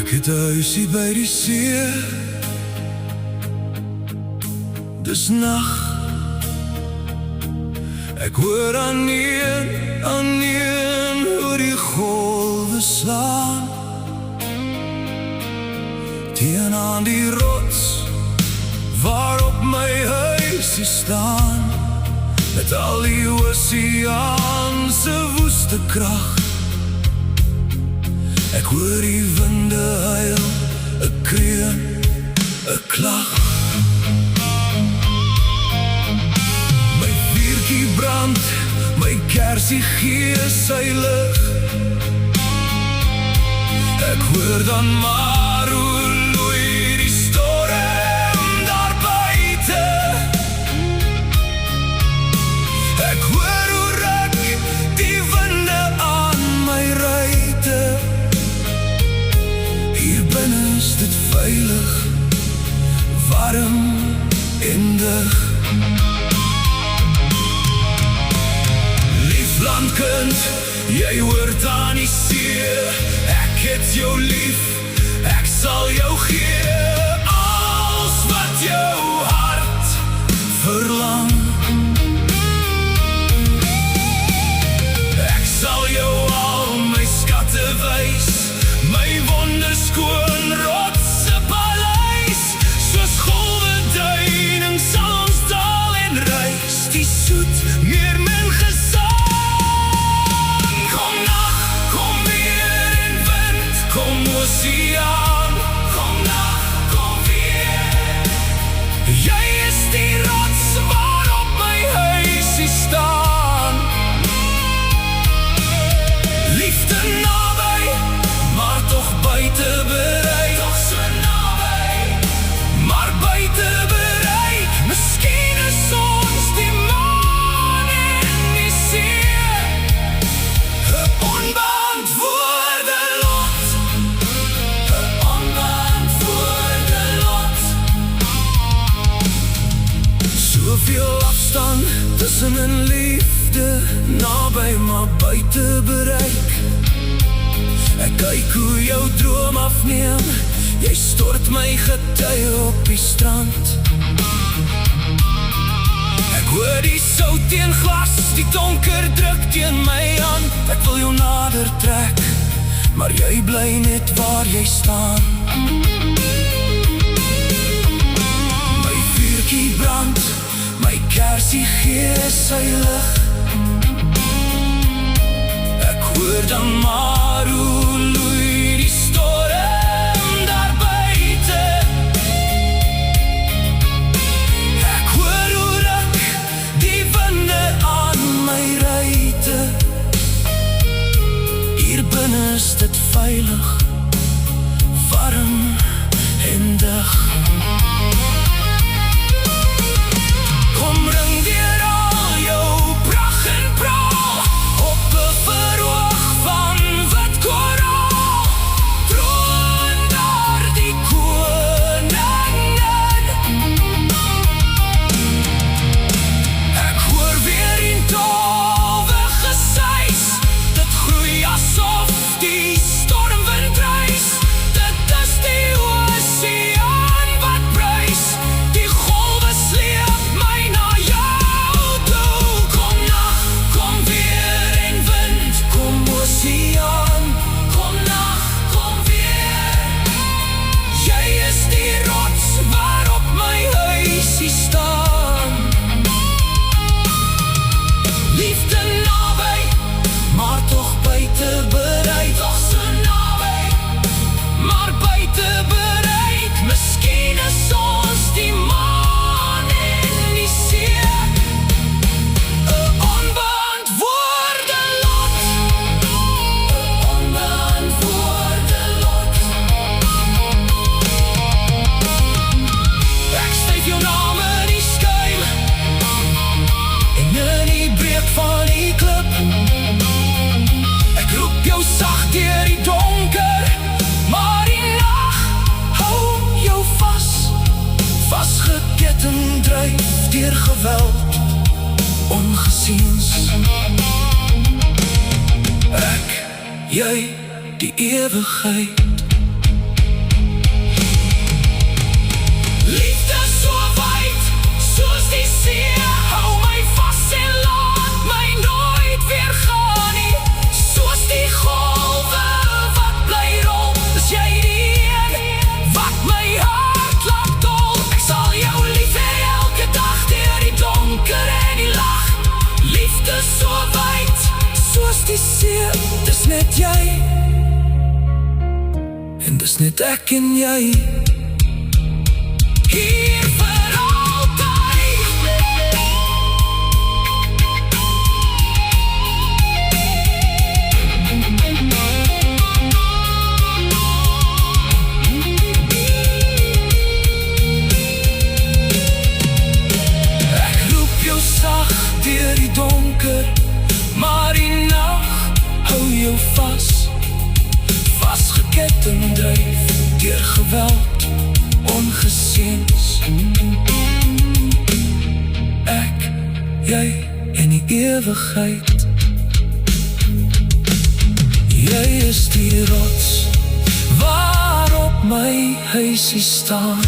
Ek het 'n huisie by die see. Dis nag. Ek hoor aan een hoe die golwe slaan teen aan die rots waarop my huisie staan, met al die oseaan se woeste krag. Ek hoor die winde huil, 'n kreun, 'n klag. My vuurtjie brand, my kersie gee sy lig. Ek hoor dan maar hoe loei die storm daar buite. Ek hoor hoe ruk die winde aan my ruite. Hier binne is dit veilig, warm en dig. Lief landkind, jy hoort aan die see. Ek het jou lief, ek sal jou gee alles wat jou hart verlang. Ek sal jou al my skatte wys, my wonderskoon rotse paleis. Soos golwe duining sal ons daal en reis, die soet meer min gesang. Kom nag, kom weer en wind, kom oseaan. Kom nag, kom weer. Jy is die rots waarop my huisie staan. Liefde naby, maar toch buite bereik. Toch so naby, maar buite bereik. Miskien is ons die maan en die see. 'n onbeantwoorde lot, 'n onbeantwoorde lot. Soveel afstand tussen 'n liefde, naby maar buite bereik. Ek kyk hoe jou droom afneem, jy stort my getuie op die strand. Ek hoor die sout teen glas, die donker druk teen my aan. Ek wil jou nader trek, maar jy bly net waar jy staan. My vuurtjie brand, my kersie gee sy lig. Ek hoor dan maar hoe loei die storm daar buite. Ek hoor hoe ruk die winde aan my ruite. Hier binne is dit veilig, warm en dig. Kom ring deur al jou pragt en praal, op 'n verhoog van wit koraal. Troon daar die koningin. Ek hoor weer in tolwe gesuis, dit groei asof die stormwind reis. Dit is die oseaan wat bruis, jy die ewigheid. Liefde so wyd, soos die see, hou my vas en laat my nooit weer gaan nie. Soos die golwe wat bly rol, is jy die een wat my hart laat dol. Ek sal jou lief hê elke dag deur die donker en die lag. Liefde so wyd, soos die see, dis net jy, en dis net ek en jy. Hier vir altyd. Ek roep jou sag deur die donker, maar die nag hou jou vas. Vasgeketting dryf deur geweld ongeseens. Ek, jy en die ewigheid. Jy is die rots waarop my huisie staan.